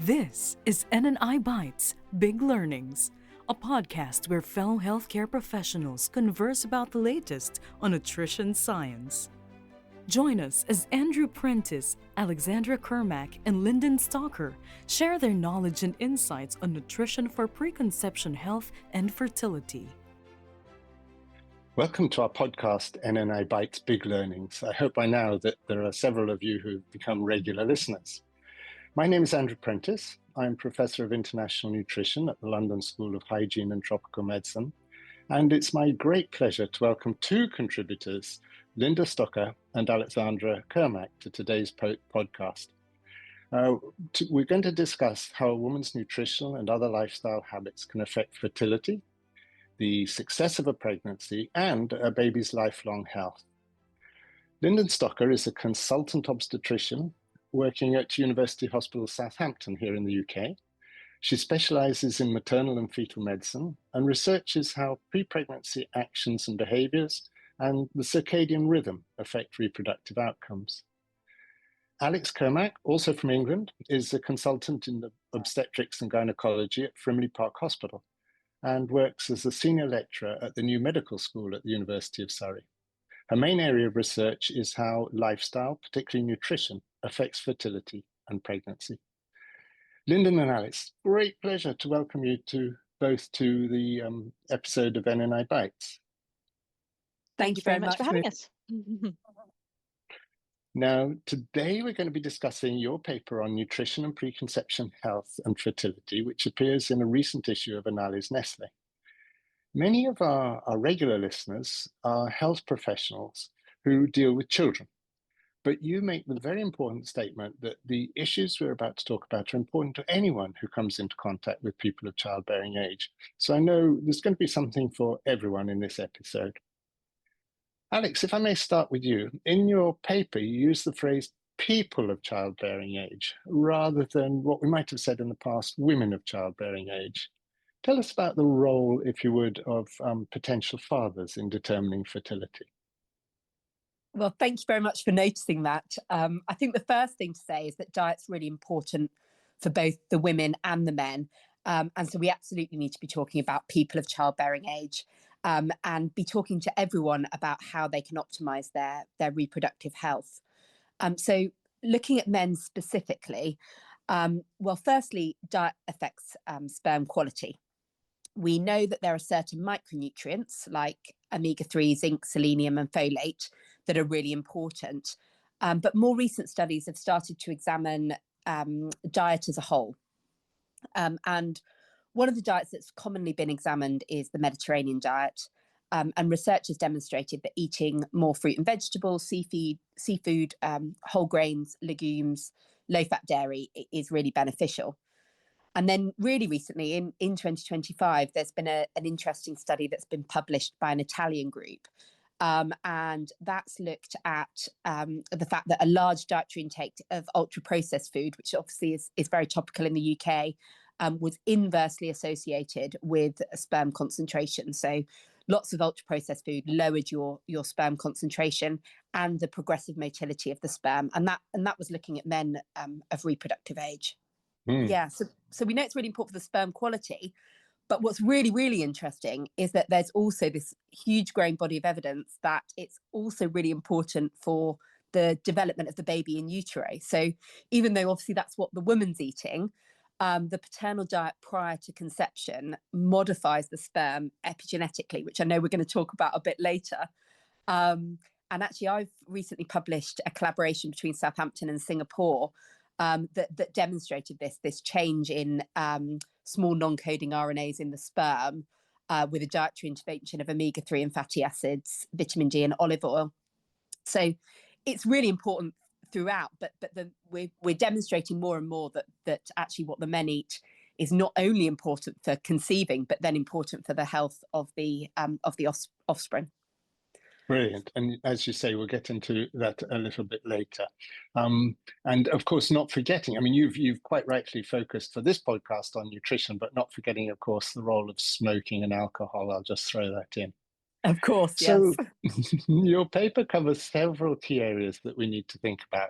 This is N&I Bites Big Learnings, a podcast where fellow healthcare professionals converse about the latest on nutrition science. Join us as Andrew Prentice, Alexandra Kermack, and Linden share their knowledge and insights on nutrition for preconception health and fertility. Welcome to our podcast, N&I Bites Big Learnings. I hope by now that there are several of you who've become regular listeners. My name is Andrew Prentice. I'm Professor of International Nutrition at the London School of Hygiene and Tropical Medicine. And it's my great pleasure to welcome two contributors, Linda Stocker and Alexandra Kermack, to today's podcast. We're going to discuss how a woman's nutritional and other lifestyle habits can affect fertility, the success of a pregnancy, and a baby's lifelong health. Linda Stocker is a consultant obstetrician working at University Hospital Southampton here in the UK. She specializes in maternal and fetal medicine and researches how pre-pregnancy actions and behaviors and the circadian rhythm affect reproductive outcomes. Alex Kermack, also from England, is a consultant in obstetrics and gynecology at Frimley Park Hospital and works as a senior lecturer at the New Medical School at the University of Surrey. Her main area of research is how lifestyle, particularly nutrition, affects fertility and pregnancy. Linden and Alex, great pleasure to welcome you both to the episode of N&I Bites. Thank you very much for having us. Now, today we're going to be discussing your paper on nutrition and preconception health and fertility, which appears in a recent issue of Analyse Nestlé. Many of our regular listeners are health professionals who deal with children, but you make the very important statement that the issues we're about to talk about are important to anyone who comes into contact with people of childbearing age. So I know there's going to be something for everyone in this episode. Alex, if I may start with you. In your paper, you use the phrase people of childbearing age rather than what we might have said in the past, women of childbearing age. Tell us about the role, if you would, of potential fathers in determining fertility. Well, thank you very much for noticing that. I think the first thing to say is that diet's really important for both the women and the men. And so we absolutely need to be talking about people of childbearing age and be talking to everyone about how they can optimize their reproductive health. So looking at men specifically, well, firstly, diet affects sperm quality. We know that there are certain micronutrients like omega-3, zinc, selenium, and folate that are really important. But more recent studies have started to examine diet as a whole. And one of the diets that's commonly been examined is the Mediterranean diet. And research has demonstrated that eating more fruit and vegetables, seafood, whole grains, legumes, low-fat dairy is really beneficial. And then really recently in 2025, there's been an interesting study that's been published by an Italian group. And that's looked at the fact that a large dietary intake of ultra-processed food, which obviously is very topical in the UK, was inversely associated with sperm concentration. So lots of ultra-processed food lowered your sperm concentration and the progressive motility of the sperm. And that was looking at men of reproductive age. Yeah, so we know it's really important for the sperm quality, but what's really, really interesting is that there's also this huge growing body of evidence that it's also really important for the development of the baby in utero. So even though obviously that's what the woman's eating, the paternal diet prior to conception modifies the sperm epigenetically, which I know we're going to talk about a bit later. And actually, I've recently published a collaboration between Southampton and Singapore that demonstrated this change in small non-coding RNAs in the sperm with a dietary intervention of omega-3 and fatty acids, vitamin D and olive oil. So it's really important throughout, but we're demonstrating more and more that actually what the men eat is not only important for conceiving, but then important for the health of the offspring. Brilliant. And as you say, we'll get into that a little bit later. And of course, not forgetting, I mean, you've quite rightly focused for this podcast on nutrition, but not forgetting, of course, the role of smoking and alcohol. I'll just throw that in. Of course, so, yes. Your paper covers several key areas that we need to think about.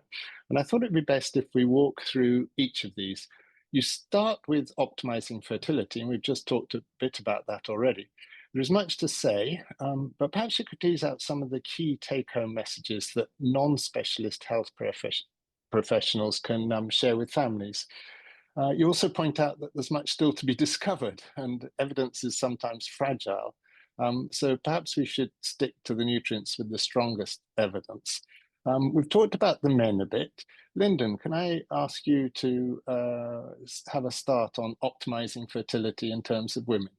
And I thought it'd be best if we walk through each of these, You start with optimizing fertility, and we've just talked a bit about that already. There is much to say, but perhaps you could tease out some of the key take-home messages that non-specialist health professionals can share with families. You also point out that there's much still to be discovered, and evidence is sometimes fragile. So perhaps we should stick to the nutrients with the strongest evidence. We've talked about the men a bit. Linden, can I ask you to have a start on optimizing fertility in terms of women?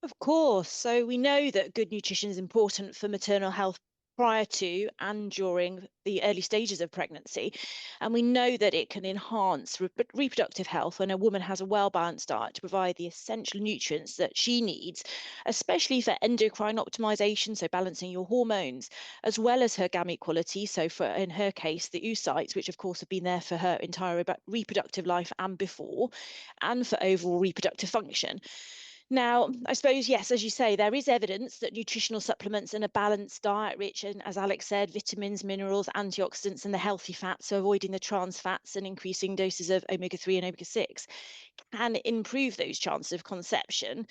Of course. So we know that good nutrition is important for maternal health prior to and during the early stages of pregnancy. And we know that it can enhance reproductive health when a woman has a well-balanced diet to provide the essential nutrients that she needs, especially for endocrine optimization, so balancing your hormones, as well as her gamete quality. So for, in her case, the oocytes, which of course have been there for her entire reproductive life and before, and for overall reproductive function. Now, I suppose, yes, as you say, there is evidence that nutritional supplements and a balanced diet rich in, as Alex said, vitamins, minerals, antioxidants, and the healthy fats, so avoiding the trans fats and increasing doses of omega-3 and omega-6, can improve those chances of conception.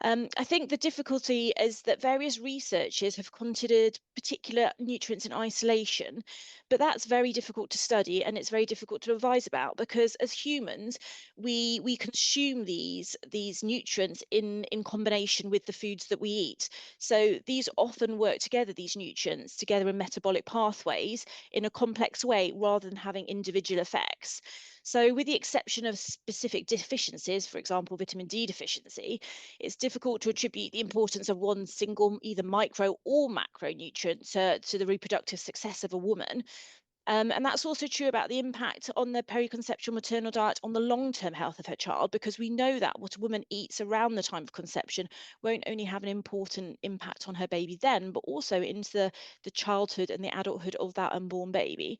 I think the difficulty is that various researchers have considered particular nutrients in isolation, but that's very difficult to study and it's very difficult to advise about because as humans, we consume these nutrients in combination with the foods that we eat. So these often work together, these nutrients together in metabolic pathways in a complex way rather than having individual effects. So with the exception of specific deficiencies, for example, vitamin D deficiency, it's difficult to attribute the importance of one single, either micro or macronutrient to the reproductive success of a woman. And that's also true about the impact on the periconceptual maternal diet on the long-term health of her child, because we know that what a woman eats around the time of conception won't only have an important impact on her baby then, but also into the childhood and the adulthood of that unborn baby.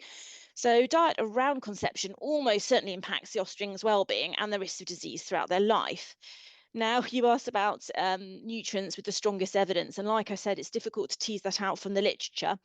So diet around conception almost certainly impacts the offspring's well-being and the risk of disease throughout their life. Now, you asked about nutrients with the strongest evidence, and like I said, it's difficult to tease that out from the literature.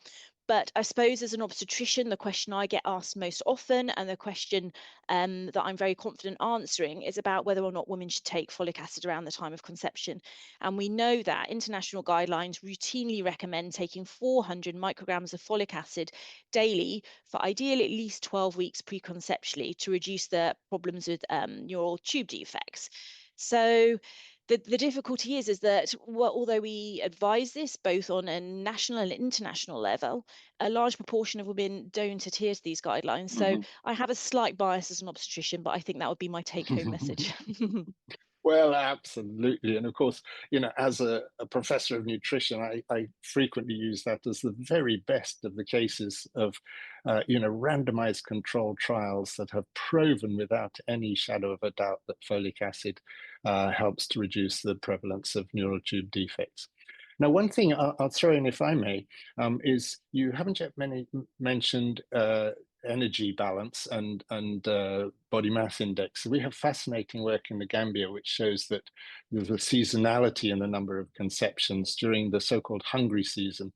But I suppose as an obstetrician, the question I get asked most often, and the question that I'm very confident answering, is about whether or not women should take folic acid around the time of conception. And we know that international guidelines routinely recommend taking 400 micrograms of folic acid daily for ideally at least 12 weeks preconceptually to reduce the problems with neural tube defects. So the difficulty is that although we advise this both on a national and international level, a large proportion of women don't adhere to these guidelines. So I have a slight bias as an obstetrician, but I think that would be my take-home message. Well, absolutely. And of course, as a professor of nutrition, I frequently use that as the very best of the cases of, randomized controlled trials that have proven without any shadow of a doubt that folic acid helps to reduce the prevalence of neural tube defects. Now, one thing I'll throw in, if I may, is you haven't yet mentioned energy balance and body mass index. So we have fascinating work in the Gambia, which shows that there's a seasonality in the number of conceptions during the so-called hungry season.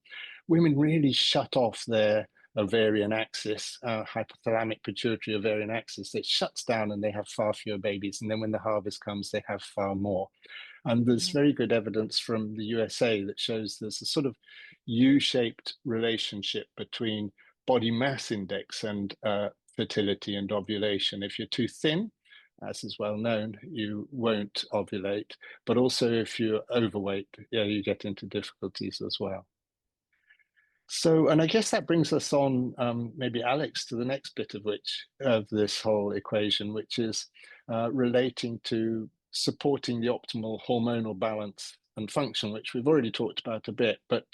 Women really shut off their ovarian axis, hypothalamic pituitary ovarian axis. It shuts down and they have far fewer babies. And then when the harvest comes, they have far more. And there's very good evidence from the USA that shows there's a sort of U-shaped relationship between body mass index and fertility and ovulation. If you're too thin, as is well known, you won't ovulate. But also if you're overweight, you get into difficulties as well. So, and I guess that brings us on, maybe Alex, to the next bit of this whole equation, which is relating to supporting the optimal hormonal balance and function, which we've already talked about a bit. But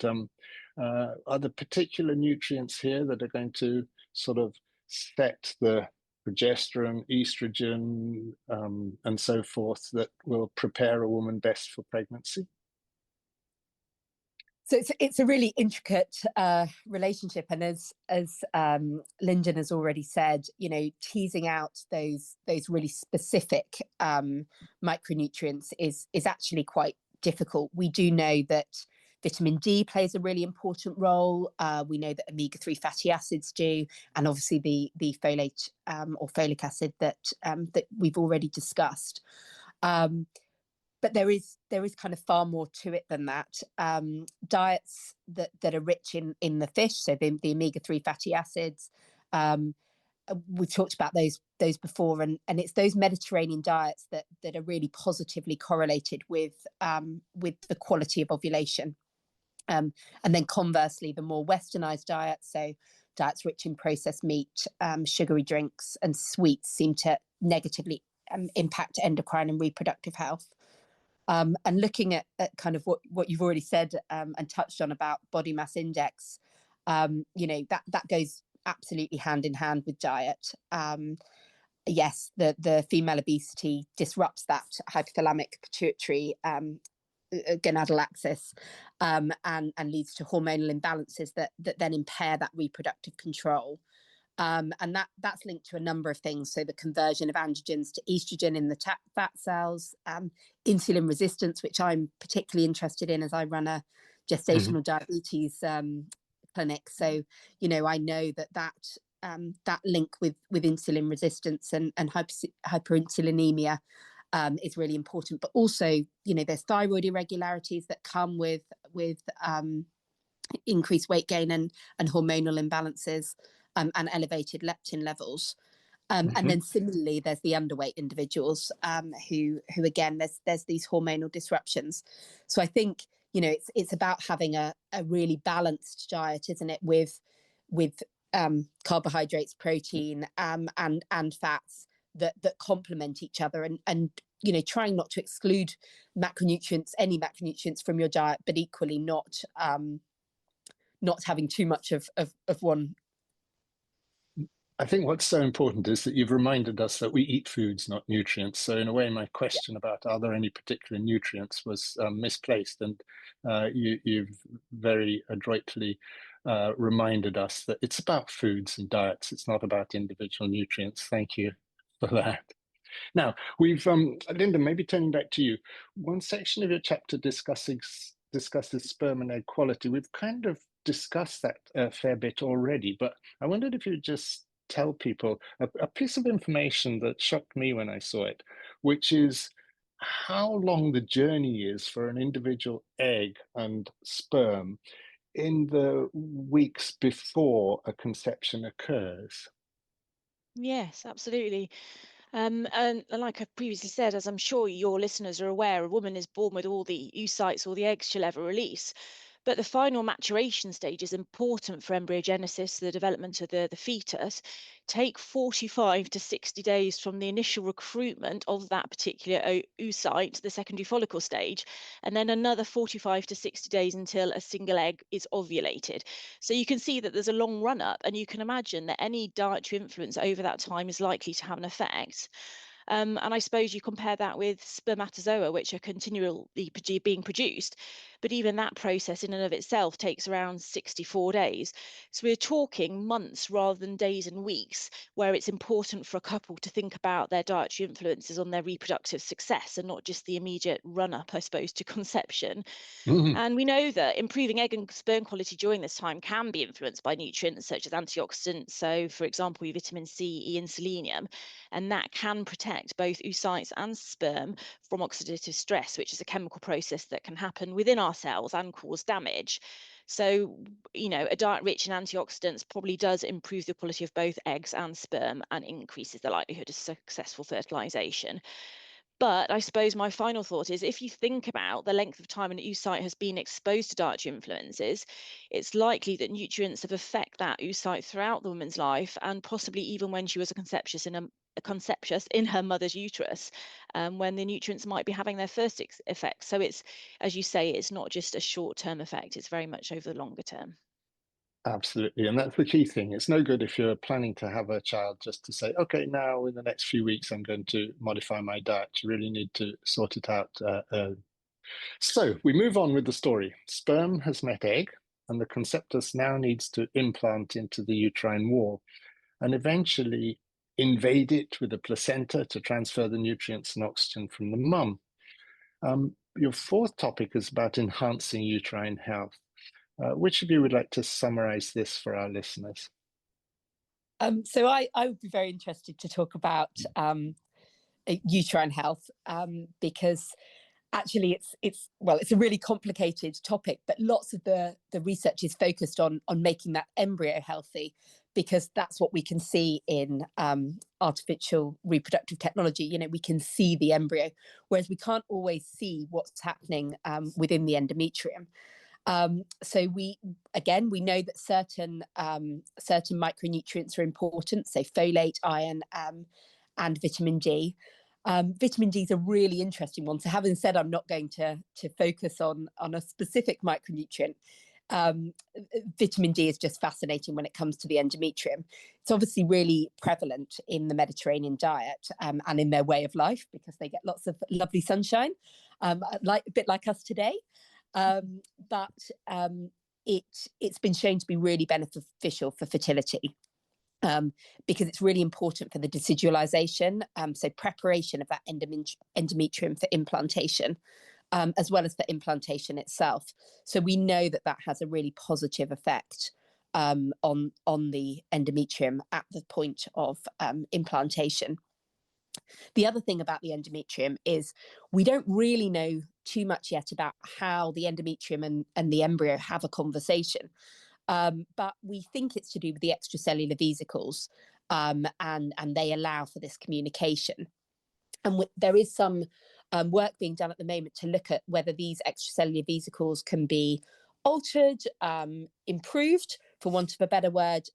are there particular nutrients here that are going to sort of set the progesterone, estrogen, and so forth that will prepare a woman best for pregnancy? So it's a really intricate relationship, and as Linden has already said, teasing out those really specific micronutrients is actually quite difficult. We do know that Vitamin D plays a really important role. We know that omega-3 fatty acids do, and obviously the folate or folic acid that we've already discussed. But there is kind of far more to it than that. Diets that are rich in the fish, so the omega-3 fatty acids, we've talked about those before, and it's those Mediterranean diets that are really positively correlated with the quality of ovulation. And then conversely, the more westernized diets, so diets rich in processed meat, sugary drinks and sweets, seem to negatively impact endocrine and reproductive health. And looking at kind of what you've already said and touched on about body mass index, that goes absolutely hand in hand with diet. Yes, the female obesity disrupts that hypothalamic pituitary gonadal axis and leads to hormonal imbalances that then impair that reproductive control. And that's linked to a number of things. So the conversion of androgens to estrogen in the fat cells, insulin resistance, which I'm particularly interested in as I run a gestational diabetes clinic. So, I know that link with insulin resistance and hyperinsulinemia is really important. But also, there's thyroid irregularities that come with increased weight gain and hormonal imbalances and elevated leptin levels. And then similarly, there's the underweight individuals who again, there's these hormonal disruptions. So I think, it's about having a really balanced diet, isn't it? With carbohydrates, protein, and fats that complement each other, and trying not to exclude any macronutrients from your diet, but equally not having too much of one. I think what's so important is that you've reminded us that we eat foods, not nutrients. So in a way, my question about are there any particular nutrients was misplaced. And you've very adroitly reminded us that it's about foods and diets. It's not about individual nutrients. Thank you for that. Now, we've, Linden, maybe turning back to you. One section of your chapter discusses sperm and egg quality. We've kind of discussed that a fair bit already, but I wondered if you'd just tell people a piece of information that shocked me when I saw it, which is how long the journey is for an individual egg and sperm in the weeks before a conception occurs. Yes, absolutely. And like I previously said, as I'm sure your listeners are aware, a woman is born with all the oocytes or the eggs she'll ever release. But the final maturation stage is important for embryogenesis, the development of the fetus. Take 45 to 60 days from the initial recruitment of that particular oocyte, the secondary follicle stage, and then another 45 to 60 days until a single egg is ovulated. So you can see that there's a long run up, and you can imagine that any dietary influence over that time is likely to have an effect. And I suppose you compare that with spermatozoa, which are continually being produced. But even that process in and of itself takes around 64 days. So we're talking months rather than days and weeks, where it's important for a couple to think about their dietary influences on their reproductive success and not just the immediate run up, I suppose, to conception. And we know that improving egg and sperm quality during this time can be influenced by nutrients such as antioxidants. So, for example, vitamin C, E, and selenium, and that can protect both oocytes and sperm from oxidative stress, which is a chemical process that can happen within our cells and cause damage. So, a diet rich in antioxidants probably does improve the quality of both eggs and sperm and increases the likelihood of successful fertilization. But I suppose my final thought is if you think about the length of time an oocyte has been exposed to dietary influences, it's likely that nutrients have affect that oocyte throughout the woman's life and possibly even when she was a conceptious in her mother's uterus, when the nutrients might be having their first effects. So it's, as you say, it's not just a short-term effect, it's very much over the longer term. Absolutely. And that's the key thing. It's no good if you're planning to have a child just to say, okay, now in the next few weeks, I'm going to modify my diet. You really need to sort it out. So we move on with the story. Sperm has met egg, and the conceptus now needs to implant into the uterine wall and eventually invade it with the placenta to transfer the nutrients and oxygen from the mum. your fourth topic is about enhancing uterine health. Which of you would like to summarize this for our listeners? So I would be very interested to talk about uterine health because actually it's a really complicated topic, but lots of the research is focused on making that embryo healthy, because that's what we can see in artificial reproductive technology. You know, we can see the embryo, whereas we can't always see what's happening within the endometrium. So we know that certain micronutrients are important, so folate, iron, and vitamin D. Vitamin D is a really interesting one. So having said I'm not going to focus on a specific micronutrient, vitamin D is just fascinating when it comes to the endometrium. It's obviously really prevalent in the Mediterranean diet and in their way of life, because they get lots of lovely sunshine, a bit like us today. But it's been shown to be really beneficial for fertility, because it's really important for the decidualization, so preparation of that endometrium for implantation, as well as for implantation itself. So we know that has a really positive effect on the endometrium at the point of implantation. The other thing about the endometrium is we don't really know too much yet about how the endometrium and the embryo have a conversation. But we think it's to do with the extracellular vesicles, and they allow for this communication. And there is some work being done at the moment to look at whether these extracellular vesicles can be altered, improved, for want of a better word,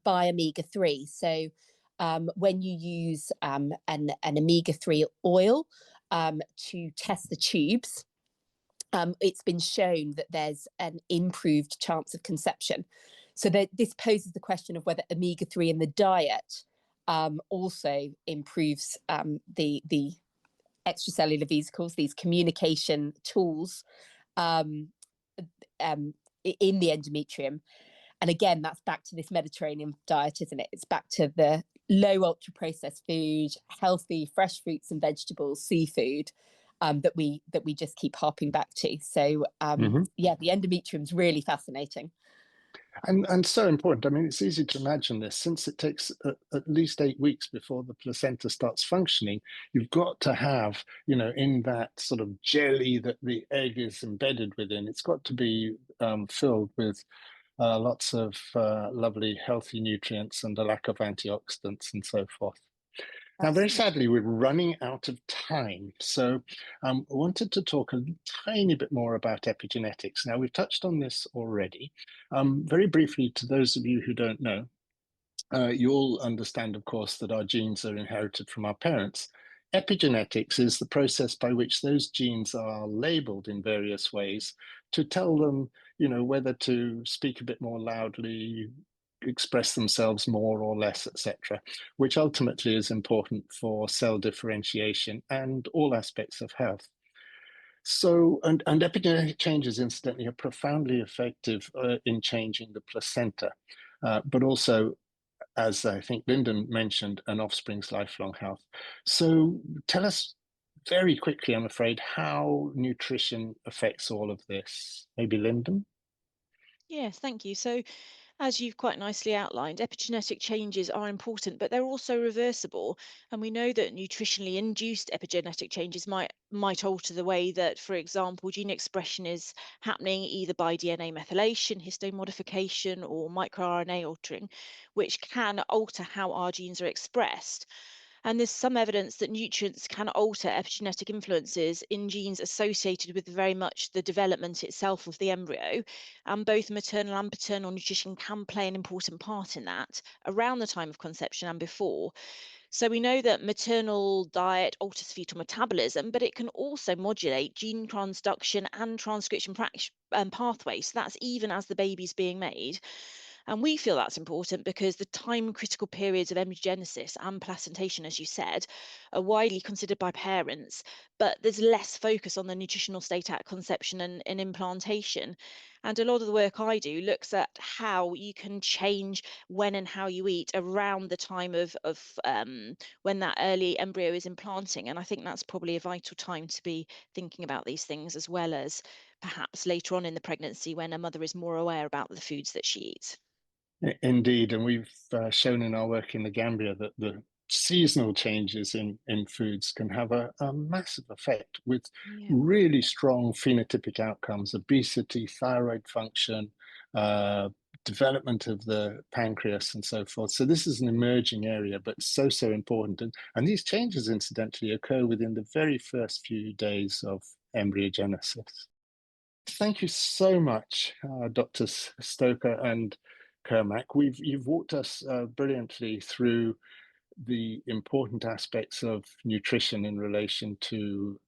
by omega-3. So when you use an omega-3 oil to test the tubes, it's been shown that there's an improved chance of conception. So this poses the question of whether omega-3 in the diet also improves the extracellular vesicles, these communication tools in the endometrium. And again, that's back to this Mediterranean diet, isn't it? It's back to the low ultra processed food, healthy, fresh fruits and vegetables, seafood, that we just keep harping back to. So the endometrium is really fascinating. And so important. I mean, it's easy to imagine this. Since it takes at least 8 weeks before the placenta starts functioning, you've got to have, in that sort of jelly that the egg is embedded within, it's got to be filled with lots of lovely, healthy nutrients and a lack of antioxidants and so forth. Now, very sadly, we're running out of time. So I wanted to talk a tiny bit more about epigenetics. Now, we've touched on this already. Very briefly, to those of you who don't know, you'll understand, of course, that our genes are inherited from our parents. Epigenetics is the process by which those genes are labeled in various ways to tell them, whether to speak a bit more loudly, express themselves more or less, etc., which ultimately is important for cell differentiation and all aspects of health. So, and epigenetic changes, incidentally, are profoundly effective in changing the placenta, but also, as I think Linden mentioned, an offspring's lifelong health. So tell us very quickly, I'm afraid, how nutrition affects all of this. Maybe Linden? Yes, thank you. So, as you've quite nicely outlined, epigenetic changes are important, but they're also reversible. And we know that nutritionally induced epigenetic changes might alter the way that, for example, gene expression is happening either by DNA methylation, histone modification, or microRNA altering, which can alter how our genes are expressed. And there's some evidence that nutrients can alter epigenetic influences in genes associated with very much the development itself of the embryo. And both maternal and paternal nutrition can play an important part in that around the time of conception and before. So we know that maternal diet alters fetal metabolism, but it can also modulate gene transduction and transcription pathways. So that's even as the baby's being made. And we feel that's important because the time critical periods of embryogenesis and placentation, as you said, are widely considered by parents, but there's less focus on the nutritional state at conception and implantation. And a lot of the work I do looks at how you can change when and how you eat around the time of when that early embryo is implanting. And I think that's probably a vital time to be thinking about these things, as well as perhaps later on in the pregnancy when a mother is more aware about the foods that she eats. Indeed, and we've shown in our work in the Gambia that the seasonal changes in foods can have a massive effect with Yeah. really strong phenotypic outcomes: obesity, thyroid function, development of the pancreas, and so forth. So this is an emerging area, but so important. And these changes, incidentally, occur within the very first few days of embryogenesis. Thank you so much, Dr. Stoker and Kermack. You've walked us brilliantly through the important aspects of nutrition in relation to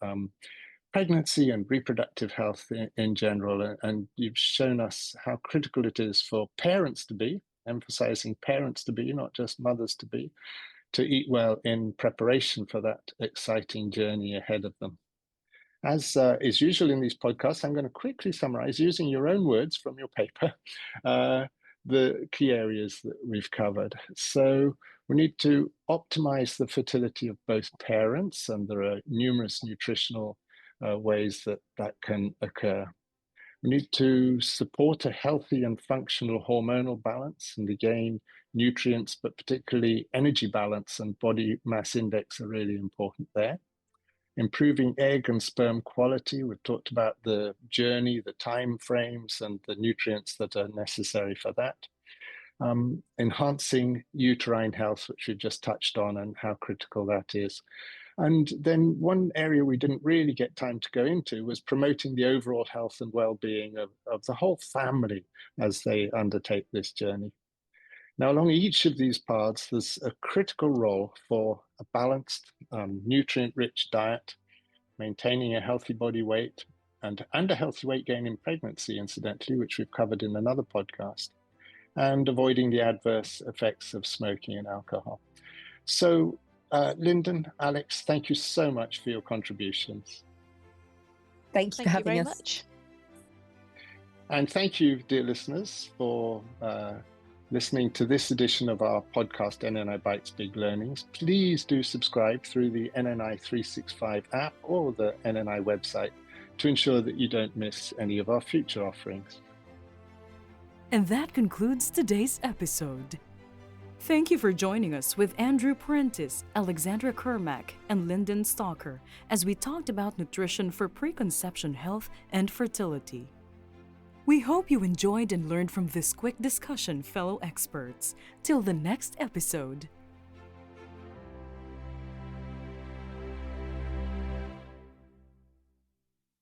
pregnancy and reproductive health in general, and you've shown us how critical it is for parents to be, emphasizing parents to be, not just mothers to eat well in preparation for that exciting journey ahead of them. As is usual in these podcasts, I'm going to quickly summarize, using your own words from your paper, the key areas that we've covered. So we need to optimize the fertility of both parents, and there are numerous nutritional ways that can occur. We need to support a healthy and functional hormonal balance, and again, nutrients, but particularly energy balance and body mass index are really important there. Improving egg and sperm quality. We've talked about the journey, the time frames, and the nutrients that are necessary for that. Enhancing uterine health, which we've just touched on, and how critical that is. And then one area we didn't really get time to go into was promoting the overall health and well-being of the whole family as they undertake this journey. Now, along each of these paths, there's a critical role for a balanced, nutrient-rich diet, maintaining a healthy body weight, and a healthy weight gain in pregnancy, incidentally, which we've covered in another podcast, and avoiding the adverse effects of smoking and alcohol. So, Linden, Alex, thank you so much for your contributions. Thank you for having us. Much. And thank you, dear listeners, for listening to this edition of our podcast, NNI Bites Big Learnings. Please do subscribe through the NNI 365 app or the NNI website to ensure that you don't miss any of our future offerings. And that concludes today's episode. Thank you for joining us with Andrew Prentice, Alexandra Kermack, and Linden Stalker as we talked about nutrition for preconception health and fertility. We hope you enjoyed and learned from this quick discussion, fellow experts. Till the next episode.